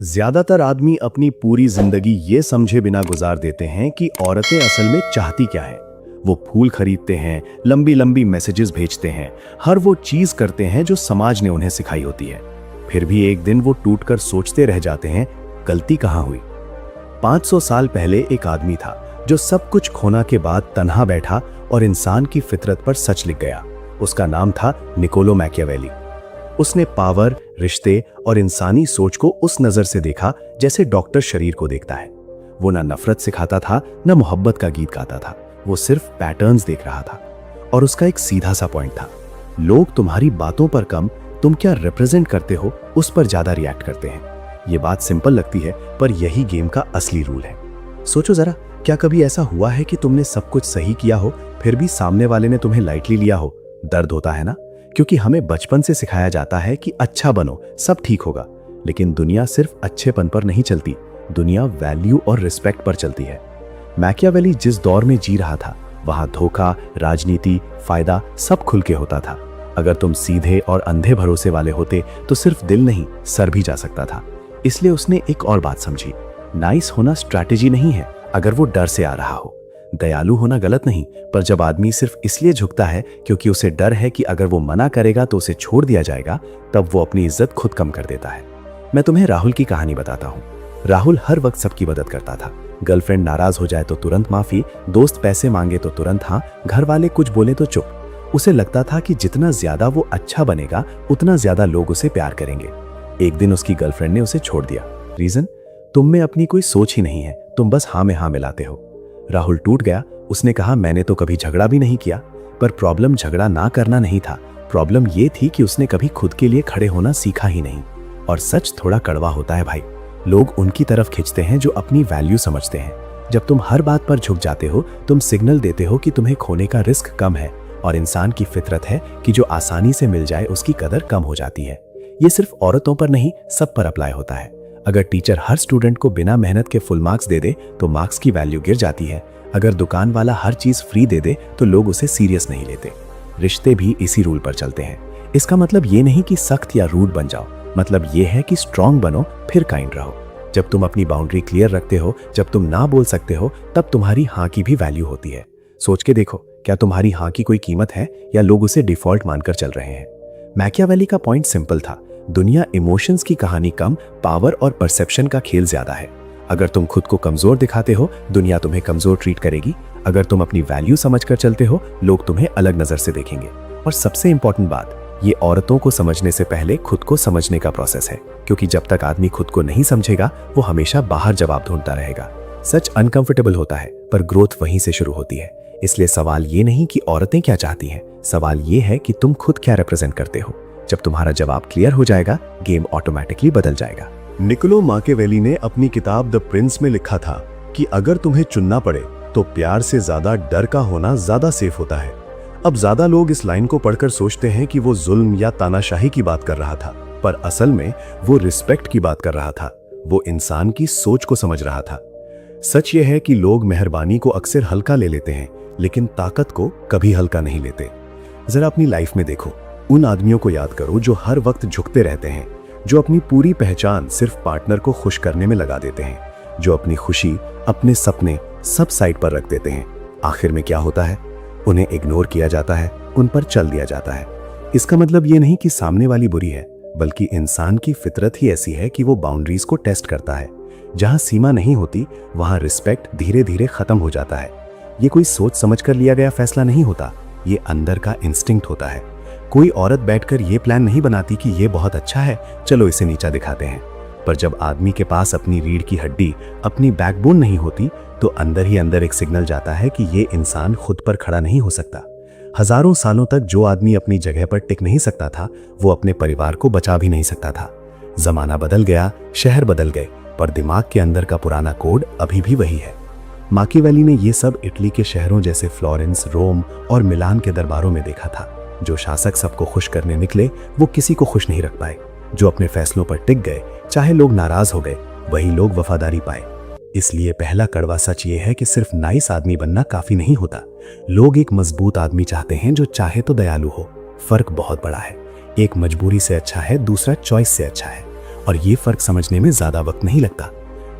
ज्यादातर आदमी अपनी पूरी जिंदगी ये समझे बिना गुजार देते हैं कि औरतें असल में चाहती क्या है। वो फूल खरीदते हैं, लंबी लंबी मैसेजेस भेजते हैं, हर वो चीज करते हैं जो समाज ने उन्हें सिखाई होती है। फिर भी एक दिन वो टूटकर सोचते रह जाते हैं, गलती कहाँ हुई। 500 साल पहले एक आदमी था जो सब कुछ खोना के बाद तन्हा बैठा और इंसान की फितरत पर सच लिख गया। उसका नाम था निकोलो मैकियावेली। उसने पावर, रिश्ते और इंसानी सोच को उस नजर से देखा जैसे डॉक्टर शरीर को देखता है। वो ना नफरत सिखाता था, ना मोहब्बत का गीत गाता था। वो सिर्फ पैटर्न्स देख रहा था। और उसका एक सीधा सा पॉइंट था, लोग तुम्हारी बातों पर कम, तुम क्या रिप्रेजेंट करते हो उस पर ज्यादा रिएक्ट करते हैं। ये बात सिंपल लगती है, पर यही गेम का असली रूल है। सोचो जरा, क्या कभी ऐसा हुआ है कि तुमने सब कुछ सही किया हो, फिर भी सामने वाले ने तुम्हें लाइटली लिया हो? दर्द होता है ना, क्योंकि हमें बचपन से सिखाया जाता है कि अच्छा बनो, सब ठीक होगा। लेकिन दुनिया सिर्फ अच्छेपन पर नहीं चलती, दुनिया वैल्यू और रिस्पेक्ट पर चलती है। मैकियावेली जिस दौर में जी रहा था, वहां धोखा, राजनीति, फायदा सब खुल के होता था। अगर तुम सीधे और अंधे भरोसे वाले होते तो सिर्फ दिल नहीं, सर भी जा सकता था। इसलिए उसने एक और बात समझी, नाइस होना स्ट्रैटेजी नहीं है अगर वो डर से आ रहा हो। दयालु होना गलत नहीं, पर जब आदमी सिर्फ इसलिए झुकता है क्योंकि उसे डर है कि अगर वो मना करेगा तो उसे छोड़ दिया जाएगा, तब वो अपनी इज्जत खुद कम कर देता है। मैं तुम्हें राहुल की कहानी बताता हूँ। राहुल हर वक्त सबकी मदद करता था। गर्लफ्रेंड नाराज हो जाए तो तुरंत माफी, दोस्त पैसे मांगे तो तुरंत हाँ, घर वाले कुछ बोले तो चुप। उसे लगता था कि जितना ज्यादा वो अच्छा बनेगा, उतना ज्यादा लोग उसे प्यार करेंगे। एक दिन उसकी गर्लफ्रेंड ने उसे छोड़ दिया। रीजन, तुम में अपनी कोई सोच ही नहीं है, तुम बस हाँ में हाँ मिलाते हो। राहुल टूट गया। उसने कहा, मैंने तो कभी झगड़ा भी नहीं किया। पर प्रॉब्लम झगड़ा ना करना नहीं था, प्रॉब्लम ये थी कि उसने कभी खुद के लिए खड़े होना सीखा ही नहीं। और सच थोड़ा कड़वा होता है भाई, लोग उनकी तरफ खींचते हैं जो अपनी वैल्यू समझते हैं। जब तुम हर बात पर झुक जाते हो, तुम सिग्नल देते हो कि तुम्हें खोने का रिस्क कम है। और इंसान की फितरत है कि जो आसानी से मिल जाए उसकी कदर कम हो जाती है। ये सिर्फ औरतों पर नहीं, सब पर अप्लाई होता है। अगर टीचर हर स्टूडेंट को बिना मेहनत के फुल मार्क्स दे दे तो मार्क्स की वैल्यू गिर जाती है। अगर दुकान वाला हर चीज फ्री दे दे तो लोग उसे सीरियस नहीं लेते। रिश्ते भी इसी रूल पर चलते हैं। इसका मतलब ये नहीं कि सख्त या रूड बन जाओ, मतलब ये है कि स्ट्रांग बनो, फिर काइंड रहो। जब तुम अपनी बाउंड्री क्लियर रखते हो, जब तुम ना बोल सकते हो, तब तुम्हारी हाँ की भी वैल्यू होती है। सोच के देखो, क्या तुम्हारी हाँ की कोई कीमत है या लोग उसे डिफॉल्ट मानकर चल रहे हैं? मैकियावेली का पॉइंट सिंपल था, दुनिया इमोशंस की कहानी कम, पावर और परसेप्शन का खेल ज्यादा है। अगर तुम खुद को कमजोर दिखाते हो, दुनिया तुम्हें कमजोर ट्रीट करेगी। अगर तुम अपनी वैल्यू समझकर चलते हो, लोग तुम्हें अलग नजर से देखेंगे। और सबसे इंपॉर्टेंट बात, ये औरतों को समझने से पहले खुद को समझने का प्रोसेस है, क्योंकि जब तक आदमी खुद को नहीं समझेगा, वो हमेशा बाहर जवाब ढूंढता रहेगा। सच अनकंफर्टेबल होता है, पर ग्रोथ वहीं से शुरू होती है। इसलिए सवाल ये नहीं कि औरतें क्या चाहती हैं, सवाल ये है कि तुम खुद क्या रिप्रेजेंट करते हो। जब तुम्हारा जवाब क्लियर हो जाएगा, गेम ऑटोमेटिकली बदल जाएगा। निकोलो मैकियावेली ने अपनी किताब द प्रिंस में लिखा था कि अगर तुम्हें चुनना पड़े तो प्यार से ज्यादा डर का होना ज्यादा सेफ होता है। अब ज्यादा लोग इस लाइन को पढ़कर सोचते हैं कि वो जुल्म या तानाशाही की बात कर रहा था, पर असल में वो रिस्पेक्ट की बात कर रहा था। वो इंसान की सोच को समझ रहा था। सच ये है कि लोग मेहरबानी को अक्सर हल्का ले लेते हैं, लेकिन ताकत को कभी हल्का नहीं लेते। जरा अपनी लाइफ में देखो, उन आदमियों को याद करो जो हर वक्त झुकते रहते हैं, जो अपनी पूरी पहचान सिर्फ पार्टनर को खुश करने में लगा देते हैं, जो अपनी खुशी, अपने सपने सब साइड पर रख देते हैं। आखिर में क्या होता है? उन्हें इग्नोर किया जाता है, उन पर चल दिया जाता है। इसका मतलब ये नहीं कि सामने वाली बुरी है, बल्कि इंसान की फितरत ही ऐसी है कि वो बाउंड्रीज को टेस्ट करता है। जहां सीमा नहीं होती, वहां रिस्पेक्ट धीरे धीरे खत्म हो जाता है। ये कोई सोच समझ कर लिया गया फैसला नहीं होता, ये अंदर का इंस्टिंक्ट होता है। कोई औरत बैठकर ये प्लान नहीं बनाती कि ये बहुत अच्छा है, चलो इसे नीचा दिखाते हैं। पर जब आदमी के पास अपनी रीढ़ की हड्डी, अपनी बैकबोन नहीं होती, तो अंदर ही अंदर एक सिग्नल जाता है कि ये इंसान खुद पर खड़ा नहीं हो सकता। हजारों सालों तक जो आदमी अपनी जगह पर टिक नहीं सकता था, वो अपने परिवार को बचा भी नहीं सकता था। जमाना बदल गया, शहर बदल गए, पर दिमाग के अंदर का पुराना कोड अभी भी वही है। मैकियावेली ने ये सब इटली के शहरों जैसे फ्लोरेंस, रोम और मिलान के दरबारों में देखा था। जो शासक सबको खुश करने निकले, वो किसी को खुश नहीं रख पाए। जो अपने फैसलों पर टिक गए, चाहे लोग नाराज हो गए, वही लोग वफादारी पाए। इसलिए पहला कड़वा सच ये है कि सिर्फ नाइस आदमी बनना काफी नहीं होता। लोग एक मजबूत आदमी चाहते हैं जो चाहे तो दयालु हो। फर्क बहुत बड़ा है। एक मजबूरी से अच्छा है, दूसरा चॉइस से अच्छा है। और ये फर्क समझने में ज्यादा वक्त नहीं लगता।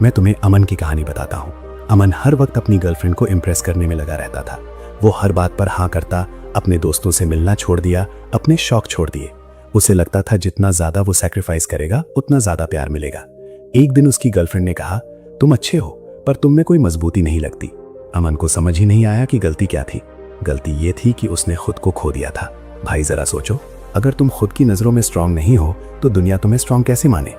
मैं तुम्हें अमन की कहानी बताता हूँ। अमन हर वक्त अपनी गर्लफ्रेंड को इम्प्रेस करने में लगा रहता था। वो हर बात पर हाँ करता, अपने दोस्तों से मिलना छोड़ दिया, अपने शौक छोड़ दिए। उसे लगता था जितना ज्यादा वो सैक्रिफाइस करेगा उतना ज्यादा प्यार मिलेगा। एक दिन उसकी गर्लफ्रेंड ने कहा, तुम अच्छे हो पर तुम में कोई मजबूती नहीं लगती। अमन को समझ ही नहीं आया कि गलती क्या थी। गलती ये थी कि उसने खुद को खो दिया था। भाई जरा सोचो, अगर तुम खुद की नजरों में स्ट्रांग नहीं हो तो दुनिया तुम्हें स्ट्रांग कैसे माने।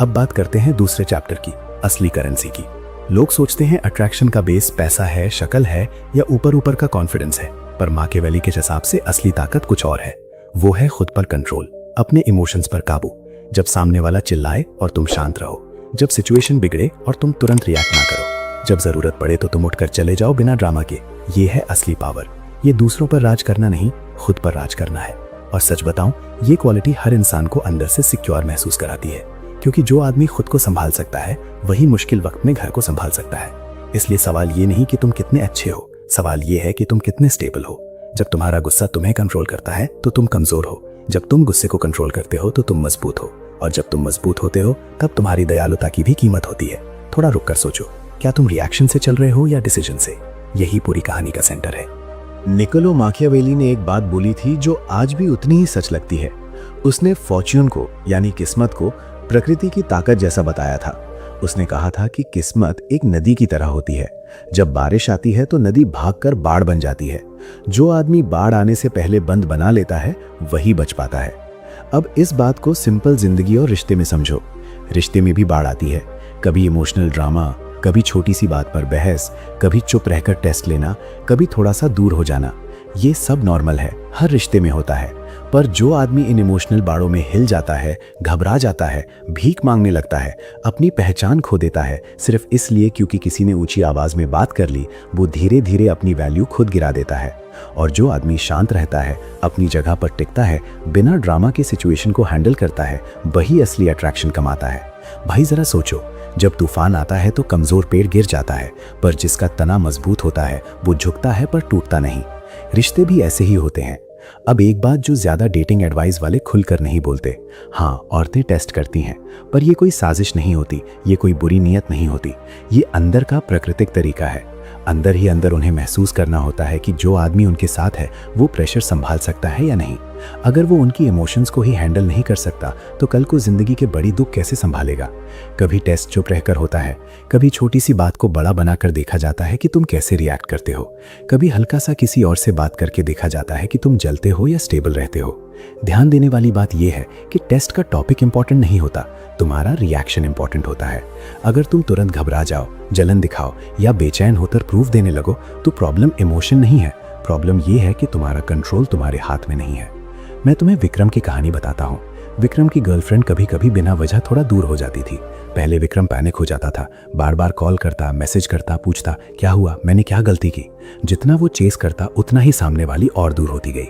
अब बात करते हैं दूसरे चैप्टर की, असली करेंसी की। लोग सोचते हैं अट्रैक्शन का बेस पैसा है, शक्ल है या ऊपर ऊपर का कॉन्फिडेंस है, पर माकियावेली के हिसाब से असली ताकत कुछ और है। वो है खुद पर कंट्रोल, अपने इमोशंस पर काबू। जब सामने वाला चिल्लाए और तुम शांत रहो, जब सिचुएशन बिगड़े और तुम तुरंत रिएक्ट ना करो, जब जरूरत पड़े तो तुम उठकर चले जाओ बिना ड्रामा के। ये है असली पावर। ये दूसरों पर राज करना नहीं, खुद पर राज करना है। और सच बताऊं, ये क्वालिटी हर इंसान को अंदर से सिक्योर महसूस कराती है, क्योंकि जो आदमी खुद को संभाल सकता है वही मुश्किल वक्त में घर को संभाल सकता है। इसलिए सवाल ये नहीं कि तुम कितने अच्छे हो, सवाल ये है कि तुम कितने स्टेबल हो। जब तुम्हारा गुस्सा तुम्हें कंट्रोल करता है तो तुम कमजोर हो, जब तुम गुस्से को कंट्रोल करते हो तो तुम मजबूत हो, और जब तुम मजबूत होते हो तब तुम्हारी दयालुता की भी कीमत होती है। थोड़ा रुक कर सोचो, क्या तुम रिएक्शन से चल रहे हो या डिसीजन से? यही पूरी कहानी का सेंटर है। निकोलो माकियावेली ने एक बात बोली थी जो आज भी उतनी ही सच लगती है। उसने फॉर्च्यून को यानी किस्मत को प्रकृति की ताकत जैसा बताया था। उसने कहा था कि किस्मत एक नदी की तरह होती है। जब बारिश आती है तो नदी भागकर बाढ़ बन जाती है। जो आदमी बाढ़ आने से पहले बंद बना लेता है वही बच पाता है। अब इस बात को सिंपल जिंदगी और रिश्ते में समझो। रिश्ते में भी बाढ़ आती है, कभी इमोशनल ड्रामा, कभी छोटी सी बात पर बहस, कभी चुप रहकर टेस्ट लेना, कभी थोड़ा सा दूर हो जाना। ये सब नॉर्मल है, हर रिश्ते में होता है। पर जो आदमी इन इमोशनल बाड़ों में हिल जाता है, घबरा जाता है, भीख मांगने लगता है, अपनी पहचान खो देता है सिर्फ इसलिए क्योंकि किसी ने ऊंची आवाज में बात कर ली, वो धीरे धीरे अपनी वैल्यू खुद गिरा देता है। और जो आदमी शांत रहता है, अपनी जगह पर टिकता है, बिना ड्रामा के सिचुएशन को हैंडल करता है, वही असली अट्रैक्शन कमाता है। भाई जरा सोचो, जब तूफान आता है तो कमजोर पेड़ गिर जाता है, पर जिसका तना मजबूत होता है वो झुकता है पर टूटता नहीं। रिश्ते भी ऐसे ही होते हैं। अब एक बात जो ज्यादा डेटिंग एडवाइस वाले खुलकर नहीं बोलते, हाँ औरतें टेस्ट करती हैं, पर ये कोई साजिश नहीं होती, ये कोई बुरी नीयत नहीं होती, ये अंदर का प्राकृतिक तरीका है। अंदर ही अंदर उन्हें महसूस करना होता है कि जो आदमी उनके साथ है वो प्रेशर संभाल सकता है या नहीं। अगर वो उनकी इमोशंस को ही हैंडल नहीं कर सकता तो कल को जिंदगी के बड़ी दुख कैसे संभालेगा। कभी टेस्ट चुप रहकर होता है, कभी छोटी सी बात को बड़ा बनाकर देखा जाता है कि तुम कैसे रिएक्ट करते हो, कभी हल्का सा किसी और से बात करके देखा जाता है कि तुम जलते हो या स्टेबल रहते हो। ध्यान देने वाली बात यह है कि टेस्ट का टॉपिक इंपॉर्टेंट नहीं होता, तुम्हारा रिएक्शन इंपॉर्टेंट होता है। अगर तुम तुरंत घबरा जाओ, जलन दिखाओ या बेचैन होकर प्रूफ देने लगो तो प्रॉब्लम इमोशन नहीं है, प्रॉब्लम यह है कि तुम्हारा कंट्रोल तुम्हारे हाथ में नहीं है। मैं तुम्हें विक्रम की कहानी बताता हूँ। विक्रम की गर्लफ्रेंड कभी कभी बिना वजह थोड़ा दूर हो जाती थी। पहले विक्रम पैनिक हो जाता था, बार बार कॉल करता, मैसेज करता, पूछता क्या हुआ, मैंने क्या गलती की। जितना वो चेस करता उतना ही सामने वाली और दूर होती गई।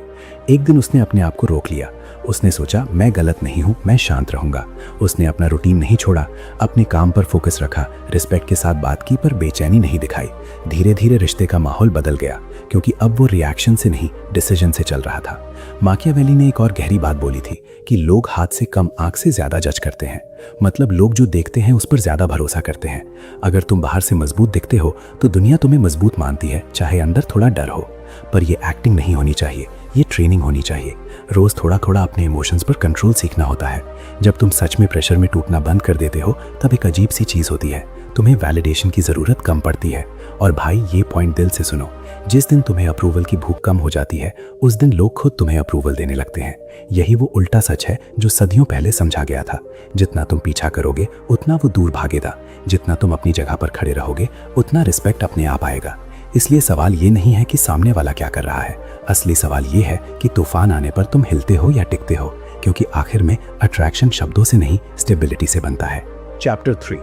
एक दिन उसने अपने आप को रोक लिया। उसने सोचा मैं गलत नहीं हूँ, मैं शांत रहूंगा। उसने अपना रूटीन नहीं छोड़ा, अपने काम पर फोकस रखा, रिस्पेक्ट के साथ बात की पर बेचैनी नहीं दिखाई। धीरे धीरे रिश्ते का माहौल बदल गया, क्योंकि अब वो रिएक्शन से नहीं डिसीजन से चल रहा था। माकियावेली ने एक और गहरी बात बोली थी कि लोग हाथ से कम आंख से ज्यादा जज करते हैं। मतलब लोग जो देखते हैं उस पर ज्यादा भरोसा करते हैं। अगर तुम बाहर से मजबूत दिखते हो तो दुनिया तुम्हें मजबूत मानती है, चाहे अंदर थोड़ा डर हो। पर ये एक्टिंग नहीं होनी चाहिए, ये ट्रेनिंग होनी चाहिए। रोज थोड़ा थोड़ा अपने इमोशंस पर कंट्रोल सीखना होता है। जब तुम सच में प्रेशर में टूटना बंद कर देते हो तब एक अजीब सी चीज होती है, तुम्हें वैलिडेशन की जरूरत कम पड़ती है। और भाई ये पॉइंट दिल से सुनो, जिस दिन तुम्हें अप्रूवल की भूख कम हो जाती है उस दिन लोग खुद तुम्हें अप्रूवल देने लगते हैं। यही वो उल्टा सच है जो सदियों पहले समझा गया था। जितना तुम पीछा करोगे उतना वो दूर भागेगा, जितना तुम अपनी जगह पर खड़े रहोगे उतना रिस्पेक्ट अपने आप आएगा। इसलिए सवाल ये नहीं है कि सामने वाला क्या कर रहा है, असली सवाल ये है कि तूफान आने पर तुम हिलते हो या टिकते हो, क्योंकि आखिर में अट्रैक्शन शब्दों से नहीं स्टेबिलिटी से बनता है। चैप्टर 3।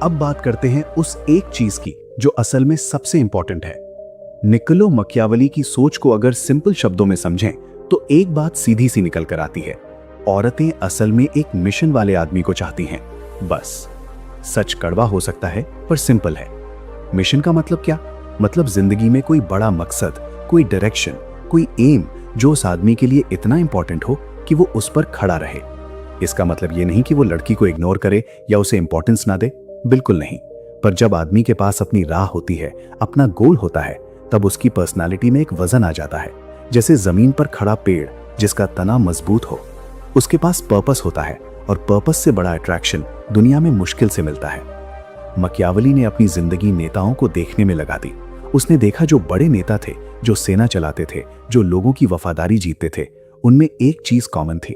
अब बात करते हैं उस एक चीज की जो असल में सबसे इंपॉर्टेंट है। निकोलो माकियावेली की सोच को अगर सिंपल शब्दों में समझें तो एक बात सीधी सी निकल कर आती है, औरतें असल में एक मिशन वाले आदमी को चाहती हैं। बस। सच कड़वा हो सकता है पर सिंपल है। मिशन का मतलब क्या? मतलब जिंदगी में कोई बड़ा मकसद, कोई डायरेक्शन, कोई एम जो उस आदमी के लिए इतना इंपॉर्टेंट हो कि वो उस पर खड़ा रहे। इसका मतलब ये नहीं कि वो लड़की को इग्नोर करे या उसे इंपॉर्टेंस ना दे, बिल्कुल नहीं। पर जब आदमी के पास अपनी राह होती है, अपना गोल होता है, तब उसकी पर्सनालिटी में एक वजन आ जाता है। जैसे जमीन पर खड़ा पेड़ जिसका तना मजबूत हो, उसके पास पर्पस होता है, और पर्पस से बड़ा अट्रैक्शन दुनिया में मुश्किल से मिलता है। मकियावली ने अपनी जिंदगी नेताओं को देखने में लगा दी। उसने देखा जो बड़े नेता थे, जो सेना चलाते थे, जो लोगों की वफादारी जीतते थे, उनमें एक चीज कॉमन थी।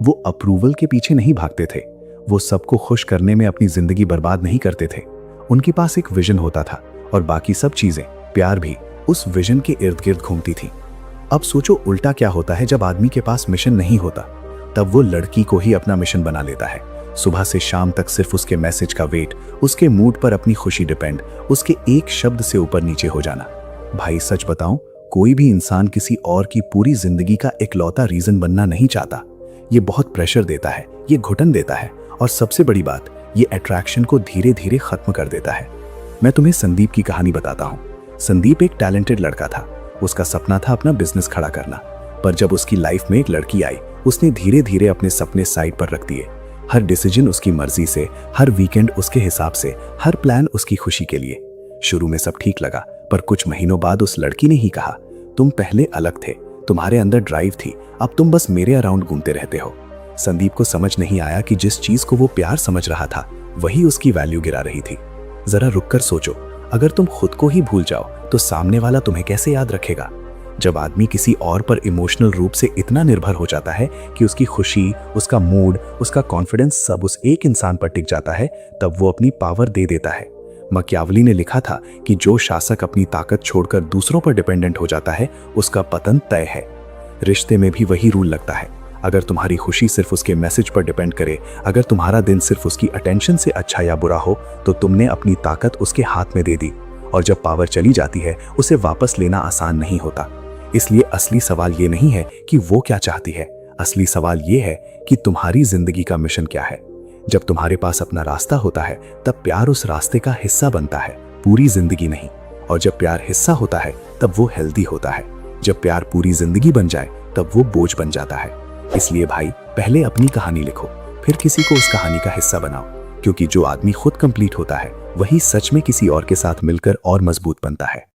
वो अप्रूवल के पीछे नहीं भागते थे। वो सबको खुश करने में अपनी जिंदगी बर्बाद नहीं करते थे। उनके पास एक विजन होता था, और बाकी सब चीजें, प्यार भी, उस विजन के इर्द गिर्द घूमती थी। अब सोचो उल्टा क्या होता है जब आदमी के पास मिशन नहीं होता। तब वो लड़की को ही अपना मिशन बना लेता है। सुबह से शाम तक सिर्फ उसके मैसेज का वेट, उसके मूड पर अपनी खुशी डिपेंड, उसके एक शब्द से ऊपर नीचे हो जाना। भाई सच बताऊं, कोई भी इंसान किसी और की पूरी जिंदगी का इकलौता रीजन बनना नहीं चाहता। ये बहुत प्रेशर देता है, ये घुटन देता है, और सबसे बड़ी बात, ये अट्रैक्शन को धीरे धीरे खत्म कर देता है। मैं तुम्हें संदीप की कहानी बताता हूँ। संदीप एक टैलेंटेड लड़का था। उसका सपना था अपना बिजनेस खड़ा करना। पर जब उसकी लाइफ में एक लड़की आई, उसने धीरे धीरे अपने सपने साइड पर रख दिए। हर डिसीजन उसकी मर्जी से, हर वीकेंड उसके हिसाब से, हर प्लान उसकी खुशी के लिए। शुरू में सब ठीक लगा, पर कुछ महीनों बाद उस लड़की ने ही कहा, तुम पहले अलग थे, तुम्हारे अंदर ड्राइव थी, अब तुम बस मेरे अराउंड घूमते रहते हो। संदीप को समझ नहीं आया कि जिस चीज को वो प्यार समझ रहा था, वही उसकी वैल्यू गिरा रही थी। जरा रुककर सोचो, अगर तुम खुद को ही भूल जाओ तो सामने वाला तुम्हें कैसे याद रखेगा। जब आदमी किसी और पर इमोशनल रूप से इतना निर्भर हो जाता है कि उसकी खुशी, उसका मूड, उसका कॉन्फिडेंस सब उस एक इंसान पर टिक जाता है, तब वो अपनी पावर दे देता है। मकियावली ने लिखा था कि जो शासक अपनी ताकत छोड़कर दूसरों पर डिपेंडेंट हो जाता है, उसका पतन तय है। रिश्ते में भी वही रूल लगता है। अगर तुम्हारी खुशी सिर्फ उसके मैसेज पर डिपेंड करे, अगर तुम्हारा दिन सिर्फ उसकी अटेंशन से अच्छा या बुरा हो, तो तुमने अपनी ताकत उसके हाथ में दे दी। और जब पावर चली जाती है, उसे वापस लेना आसान नहीं होता। इसलिए असली सवाल ये नहीं है कि वो क्या चाहती है, असली सवाल ये है कि तुम्हारी जिंदगी का मिशन क्या है। जब तुम्हारे पास अपना रास्ता होता है, तब प्यार उस रास्ते का हिस्सा बनता है, पूरी जिंदगी नहीं। और जब प्यार हिस्सा होता है, तब वो हेल्दी होता है। जब प्यार पूरी जिंदगी बन जाए, तब वो बोझ बन जाता है। इसलिए भाई, पहले अपनी कहानी लिखो, फिर किसी को उस कहानी का हिस्सा बनाओ। क्योंकि जो आदमी खुद कंप्लीट होता है, वही सच में किसी और के साथ मिलकर और मजबूत बनता है।